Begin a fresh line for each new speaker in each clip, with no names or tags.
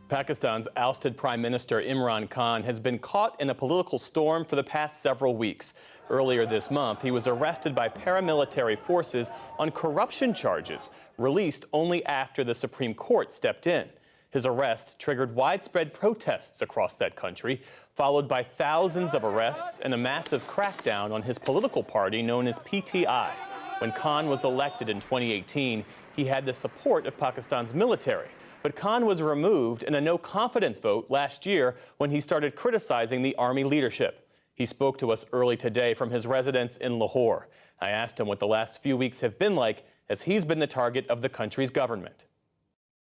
Pakistan's ousted Prime Minister Imran Khan has been caught in a political storm for the past several weeks. Earlier this month, he was arrested by paramilitary forces on corruption charges, released only after the Supreme Court stepped in. His arrest triggered widespread protests across that country, followed by thousands of arrests and a massive crackdown on his political party known as PTI. When Khan was elected in 2018, he had the support of Pakistan's military. But Khan was removed in a no-confidence vote last year when he started criticizing the army leadership. He spoke to us early today from his residence in Lahore. I asked him what the last few weeks have been like, as he's been the target of the country's government.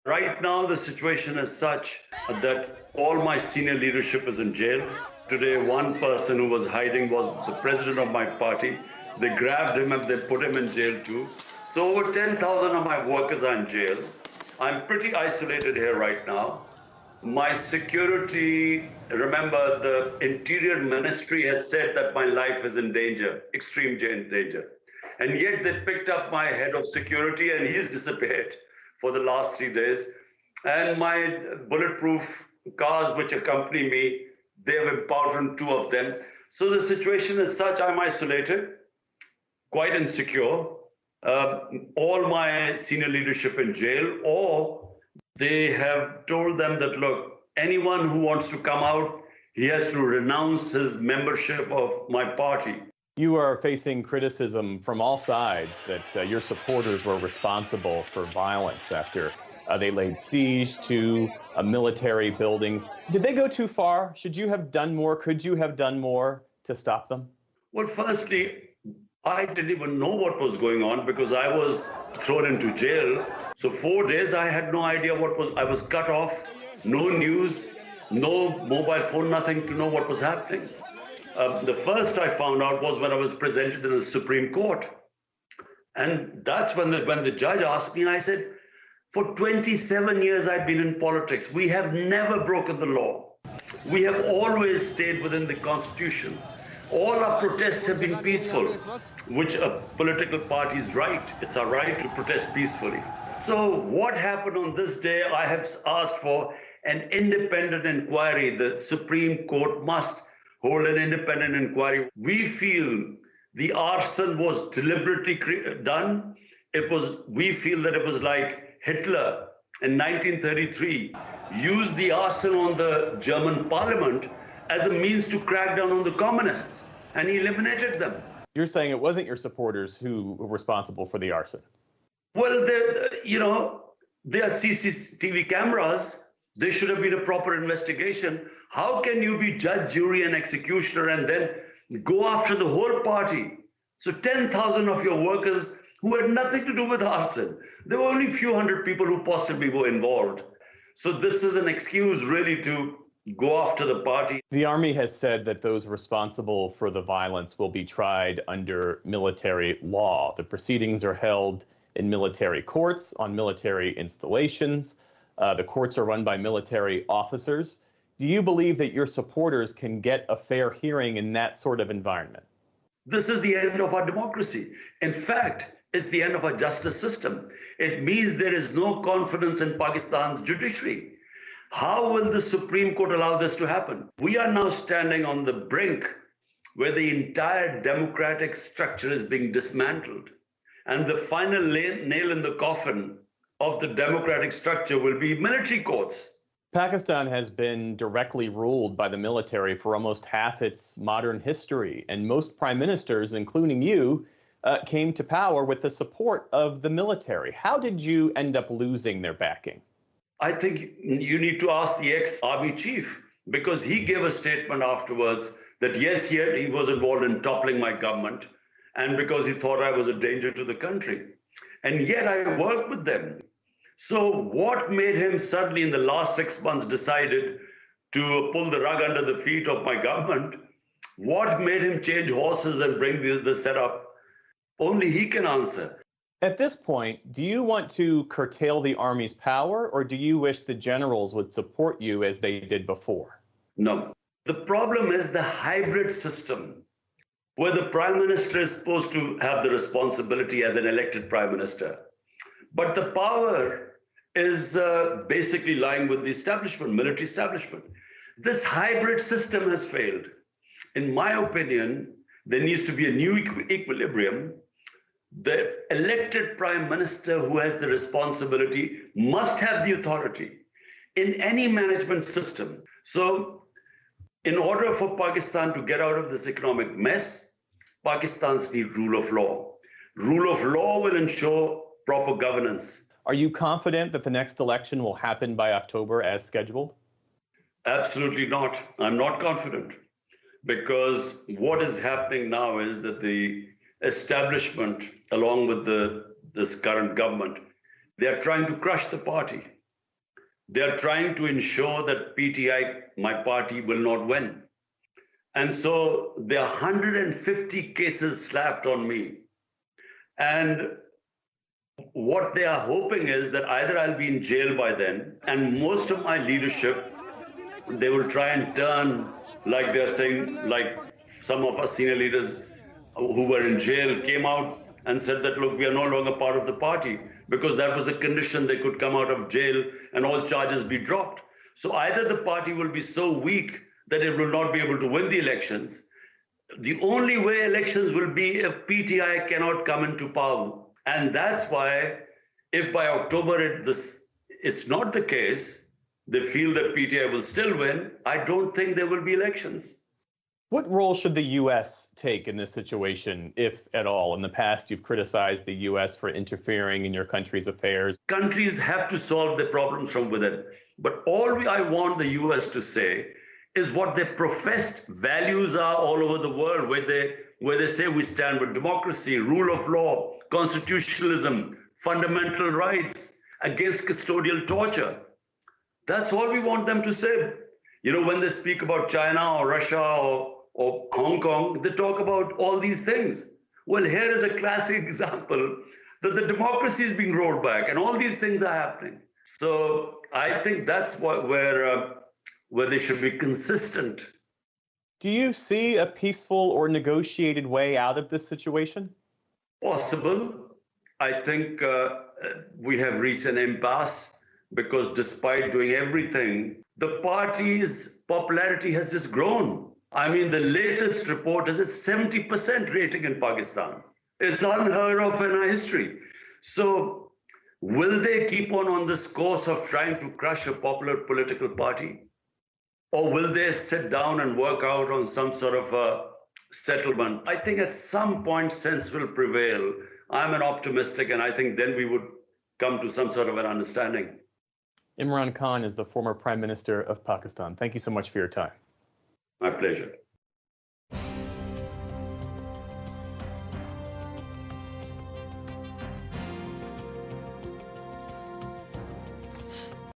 Right now, the situation is such that all my senior leadership is in jail. Today, one person who was hiding was the president of my party. They grabbed him and they put him in jail too. So over 10,000 of my workers are in jail. I'm pretty isolated here right now. My security, remember, the Interior Ministry has said that my life is in danger, extreme danger. And yet they picked up my head of security and he's disappeared for the last 3 days. And my bulletproof cars which accompany me, they have impounded 2 of them. So the situation is such, I'm isolated, quite insecure. All my senior leadership in jail, or they have told them that, look, anyone who wants to come out, he has to renounce his membership of my party.
You are facing criticism from all sides that your supporters were responsible for violence after they laid siege to military buildings. Did they go too far? Should you have done more? Could you have done more to stop them?
Well, firstly, I didn't even know what was going on because I was thrown into jail. So 4 days, I had no idea I was cut off, no news, no mobile phone, nothing to know what was happening. The first I found out was when I was presented in the Supreme Court. And that's when the judge asked me, I said, for 27 years I've been in politics. We have never broken the law. We have always stayed within the Constitution. All our protests have been peaceful, which a political party is right. It's our right to protest peacefully. So what happened on this day? I have asked for an independent inquiry. The Supreme Court must hold an independent inquiry. We feel the arson was deliberately done. We feel that it was like Hitler in 1933 used the arson on the German parliament as a means to crack down on the communists, and he eliminated them.
You're saying it wasn't your supporters who were responsible for the arson?
Well, there are CCTV cameras. There should have been a proper investigation. How can you be judge, jury, and executioner and then go after the whole party? So 10,000 of your workers who had nothing to do with arson. There were only a few hundred people who possibly were involved. So this is an excuse really to go after the party.
The army has said that those responsible for the violence will be tried under military law. The proceedings are held in military courts on military installations. The courts are run by military officers. Do you believe that your supporters can get a fair hearing in that sort of environment?
This is the end of our democracy. In fact, it's the end of our justice system. It means there is no confidence in Pakistan's judiciary. How will the Supreme Court allow this to happen? We are now standing on the brink where the entire democratic structure is being dismantled. And the final nail in the coffin of the democratic structure will be military courts.
Pakistan has been directly ruled by the military for almost half its modern history, and most prime ministers, including you, came to power with the support of the military. How did you end up losing their backing?
I think you need to ask the ex-army chief, because he gave a statement afterwards that yes, he was involved in toppling my government, and because he thought I was a danger to the country. And yet I worked with them. So what made him suddenly in the last 6 months decided to pull the rug under the feet of my government? What made him change horses and bring the setup? Only he can answer.
At this point, do you want to curtail the army's power, or do you wish the generals would support you as they did before?
No. The problem is the hybrid system, where the prime minister is supposed to have the responsibility as an elected prime minister. But the power is basically lying with the establishment, military establishment. This hybrid system has failed. In my opinion, there needs to be a new equilibrium. The elected prime minister who has the responsibility must have the authority in any management system. So in order for Pakistan to get out of this economic mess, Pakistanis need rule of law. Rule of law will ensure proper governance.
Are you confident that the next election will happen by October as scheduled?
Absolutely not. I'm not confident, because what is happening now is that the establishment, along with this current government, they are trying to crush the party. They are trying to ensure that PTI, my party, will not win. And so there are 150 cases slapped on me. And what they are hoping is that either I'll be in jail by then, and most of my leadership, they will try and turn, like they're saying, like some of our senior leaders who were in jail came out and said that, look, we are no longer part of the party, because that was the condition they could come out of jail and all charges be dropped. So either the party will be so weak that it will not be able to win the elections. The only way elections will be if PTI cannot come into power. And that's why, if by October it's not the case, they feel that PTI will still win, I don't think there will be elections.
What role should the U.S. take in this situation, if at all? In the past, you've criticized the U.S. for interfering in your country's affairs.
Countries have to solve their problems from within. But all I want the U.S. to say is what their professed values are all over the world, where they say we stand with democracy, rule of law, constitutionalism, fundamental rights, against custodial torture. That's all we want them to say. You know, when they speak about China or Russia or Hong Kong, they talk about all these things. Well, here is a classic example that the democracy is being rolled back and all these things are happening. So I think that's where they should be consistent.
Do you see a peaceful or negotiated way out of this situation?
Possible. I think we have reached an impasse, because despite doing everything, the party's popularity has just grown. I mean, the latest report is it's 70% rating in Pakistan. It's unheard of in our history. So will they keep on this course of trying to crush a popular political party? Or will they sit down and work out on some sort of a settlement? I think at some point sense will prevail. I'm an optimistic, and I think then we would come to some sort of an understanding.
Imran Khan is the former Prime Minister of Pakistan. Thank you so much for your time.
My pleasure.